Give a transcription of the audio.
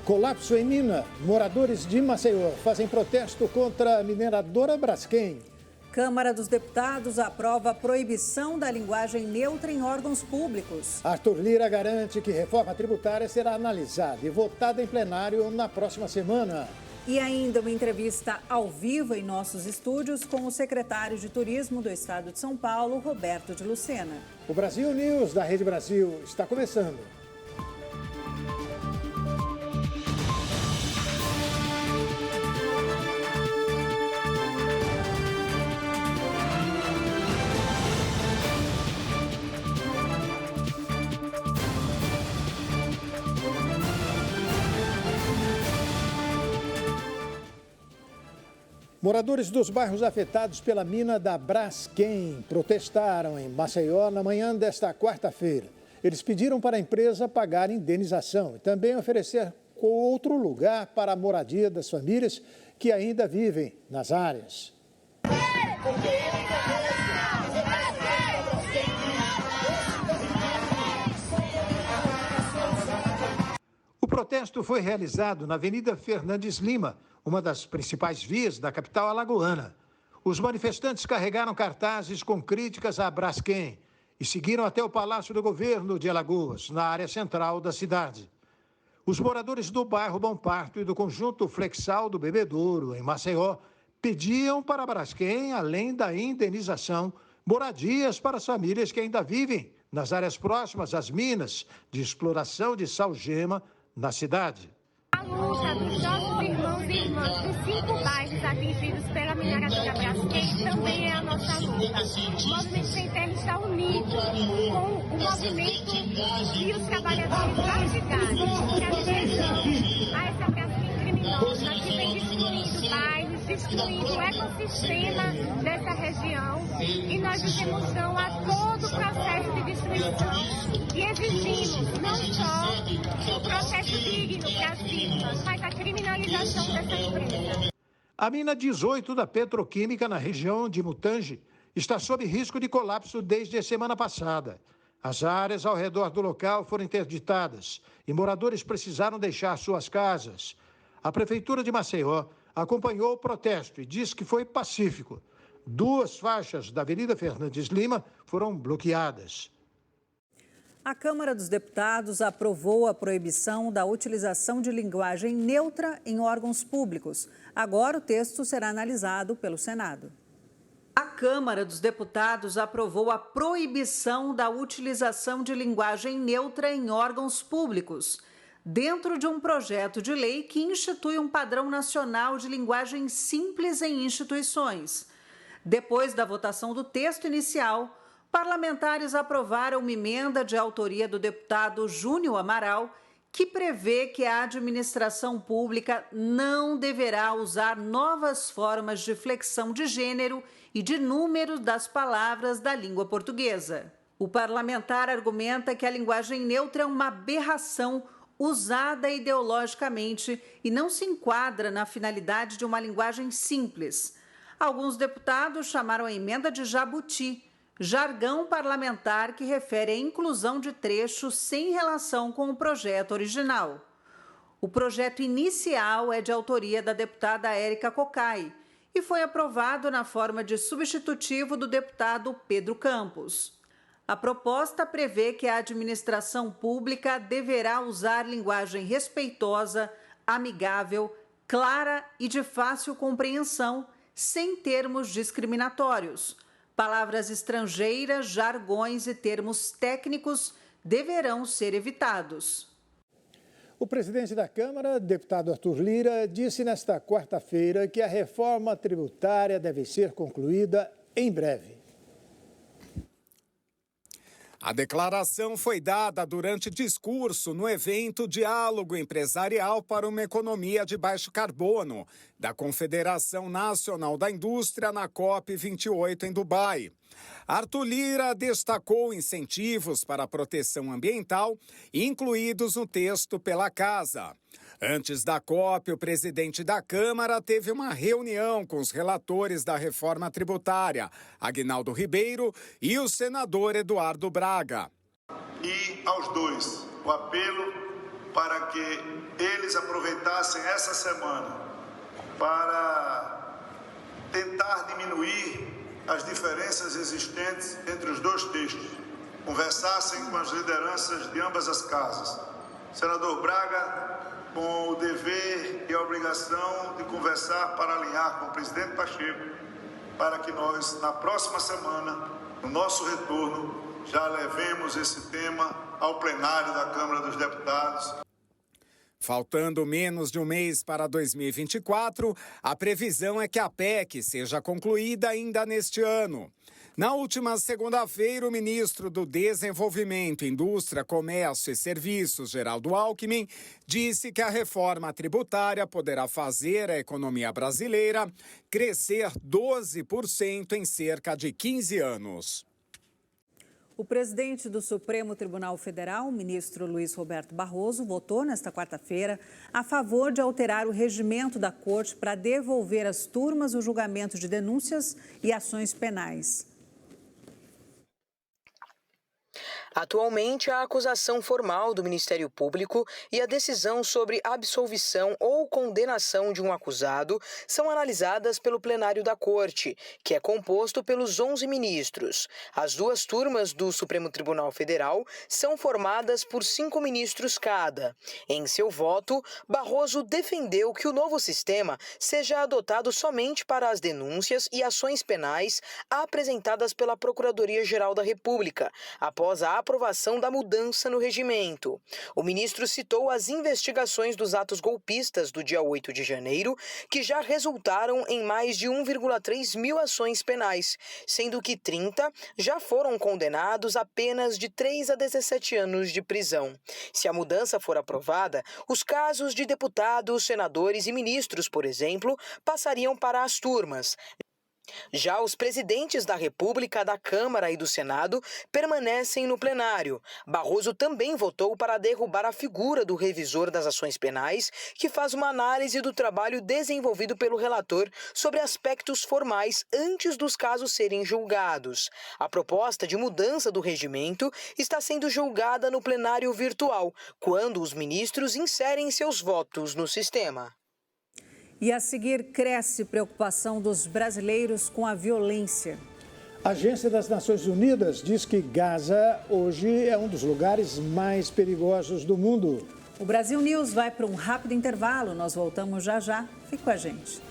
Colapso em mina. Moradores de Maceió fazem protesto contra a mineradora Braskem. Câmara dos Deputados aprova a proibição da linguagem neutra em órgãos públicos. Arthur Lira garante que reforma tributária será analisada e votada em plenário na próxima semana. E ainda uma entrevista ao vivo em nossos estúdios com o secretário de Turismo do Estado de São Paulo, Roberto de Lucena. O Brasil News da Rede Brasil está começando. Moradores dos bairros afetados pela mina da Braskem protestaram em Maceió na manhã desta quarta-feira. Eles pediram para a empresa pagar indenização e também oferecer outro lugar para a moradia das famílias que ainda vivem nas áreas. O protesto foi realizado na Avenida Fernandes Lima, uma das principais vias da capital alagoana. Os manifestantes carregaram cartazes com críticas à Braskem e seguiram até o Palácio do Governo de Alagoas, na área central da cidade. Os moradores do bairro Bom Parto e do conjunto Flexal do Bebedouro, em Maceió, pediam para a Braskem, além da indenização, moradias para as famílias que ainda vivem nas áreas próximas às minas de exploração de sal-gema na cidade. A luta dos nossos irmãos e irmãs dos 5 bairros atingidos pela mineradora Braskem também é a nossa luta. O Movimento Sem Terra está unido com o movimento e os trabalhadores da cidade, porque a gente a essa Braskem criminosa que vem destruindo bairros, destruindo o ecossistema dessa região, e nós dizemos não a todo o processo de destruição e exigimos não só o processo digno para as vítimas, mas a criminalização dessa empresa. A mina 18 da Petroquímica, na região de Mutange, está sob risco de colapso desde a semana passada. As áreas ao redor do local foram interditadas e moradores precisaram deixar suas casas. A Prefeitura de Maceió acompanhou o protesto e disse que foi pacífico. 2 faixas da Avenida Fernandes Lima foram bloqueadas. A Câmara dos Deputados aprovou a proibição da utilização de linguagem neutra em órgãos públicos. Agora o texto será analisado pelo Senado. A Câmara dos Deputados aprovou a proibição da utilização de linguagem neutra em órgãos públicos, dentro de um projeto de lei que institui um padrão nacional de linguagem simples em instituições. Depois da votação do texto inicial, parlamentares aprovaram uma emenda de autoria do deputado Júnior Amaral, que prevê que a administração pública não deverá usar novas formas de flexão de gênero e de número das palavras da língua portuguesa. O parlamentar argumenta que a linguagem neutra é uma aberração usada ideologicamente e não se enquadra na finalidade de uma linguagem simples. Alguns deputados chamaram a emenda de jabuti, jargão parlamentar que refere à inclusão de trechos sem relação com o projeto original. O projeto inicial é de autoria da deputada Érica Cocai e foi aprovado na forma de substitutivo do deputado Pedro Campos. A proposta prevê que a administração pública deverá usar linguagem respeitosa, amigável, clara e de fácil compreensão, sem termos discriminatórios. Palavras estrangeiras, jargões e termos técnicos deverão ser evitados. O presidente da Câmara, deputado Arthur Lira, disse nesta quarta-feira que a reforma tributária deve ser concluída em breve. A declaração foi dada durante discurso no evento Diálogo Empresarial para uma Economia de Baixo Carbono, da Confederação Nacional da Indústria na COP28 em Dubai. Arthur Lira destacou incentivos para a proteção ambiental, incluídos no texto pela Casa. Antes da COP, o presidente da Câmara teve uma reunião com os relatores da reforma tributária, Aguinaldo Ribeiro e o senador Eduardo Braga. E aos dois, o apelo para que eles aproveitassem essa semana para tentar diminuir as diferenças existentes entre os dois textos, conversassem com as lideranças de ambas as casas. Senador Braga, com o dever e a obrigação de conversar para alinhar com o presidente Pacheco, para que nós, na próxima semana, no nosso retorno, já levemos esse tema ao plenário da Câmara dos Deputados. Faltando menos de um mês para 2024, a previsão é que a PEC seja concluída ainda neste ano. Na última segunda-feira, o ministro do Desenvolvimento, Indústria, Comércio e Serviços, Geraldo Alckmin, disse que a reforma tributária poderá fazer a economia brasileira crescer 12% em cerca de 15 anos. O presidente do Supremo Tribunal Federal, o ministro Luiz Roberto Barroso, votou nesta quarta-feira a favor de alterar o regimento da Corte para devolver às turmas o julgamento de denúncias e ações penais. Atualmente, a acusação formal do Ministério Público e a decisão sobre absolvição ou condenação de um acusado são analisadas pelo plenário da Corte, que é composto pelos 11 ministros. As duas turmas do Supremo Tribunal Federal são formadas por 5 ministros cada. Em seu voto, Barroso defendeu que o novo sistema seja adotado somente para as denúncias e ações penais apresentadas pela Procuradoria-Geral da República, após a aprovação da mudança no regimento. O ministro citou as investigações dos atos golpistas do dia 8 de janeiro, que já resultaram em mais de 1,3 mil ações penais, sendo que 30 já foram condenados a penas de 3 a 17 anos de prisão. Se a mudança for aprovada, os casos de deputados, senadores e ministros, por exemplo, passariam para as turmas. Já os presidentes da República, da Câmara e do Senado permanecem no plenário. Barroso também votou para derrubar a figura do revisor das ações penais, que faz uma análise do trabalho desenvolvido pelo relator sobre aspectos formais antes dos casos serem julgados. A proposta de mudança do regimento está sendo julgada no plenário virtual, quando os ministros inserem seus votos no sistema. E a seguir, cresce preocupação dos brasileiros com a violência. A Agência das Nações Unidas diz que Gaza hoje é um dos lugares mais perigosos do mundo. O Brasil News vai para um rápido intervalo. Nós voltamos já já. Fique com a gente.